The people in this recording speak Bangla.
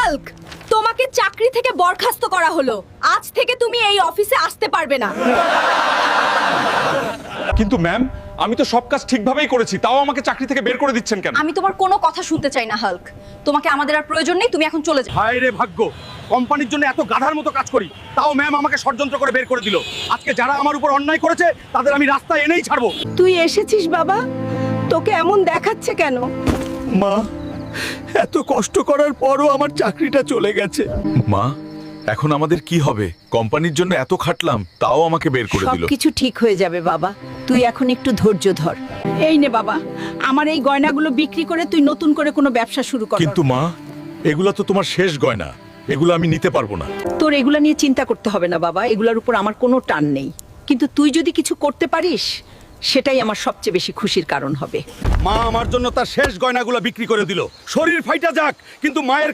হাল্ক, তোমাকে চাকরি থেকে বরখাস্ত করা হলো। আজ থেকে তুমি এই অফিসে আসতে পারবে না। কিন্তু ম্যাম, আমি তো সব কাজ ঠিকভাবেই করেছি, তাও আমাকে চাকরি থেকে বের করে দিচ্ছেন কেন? আমি তোমার কোনো কথা শুনতে চাই না হাল্ক। তোমাকে আমাদের আর প্রয়োজন নেই, তুমি এখন চলে যাও। হায় রে ভাগ্য, কোম্পানির জন্য এত গাধার মতো কাজ করি, তাও ম্যাম আমাকে ষড়যন্ত্র করে বের করে দিল। আজকে যারা আমার উপর অন্যায় করেছে তাদের আমি রাস্তায় এনেই ছাড়বো। তুই এসেছিস বাবা, তোকে এমন দেখাচ্ছে কেন? মা, এত কষ্ট করার পরও আমার চাকরিটা চলে গেছে। মা, এখন আমাদের কি হবে? কোম্পানির জন্য এত খাটলাম, তাও আমাকে বের করে দিল। সবকিছু ঠিক হয়ে যাবে বাবা, তুই এখন একটু ধৈর্য ধর। এই নে বাবা, আমার এই গয়নাগুলো বিক্রি করে তুই নতুন করে কোনো ব্যবসা শুরু কর। কিন্তু মা, এগুলা তো তোমার শেষ গয়না, এগুলো আমি নিতে পারবো না। তোর এগুলা নিয়ে চিন্তা করতে হবে না বাবা, এগুলোর উপর আমার কোনো টান নেই। কিন্তু তুই যদি কিছু করতে পারিস, সেটাই আমার সবচেয়ে বেশি খুশির কারণ হবে। মা আমার জন্য তার শেষ গয়নাগুলো বিক্রি করে দিল। শরীর ফাইটা যাক, কিন্তু মায়ের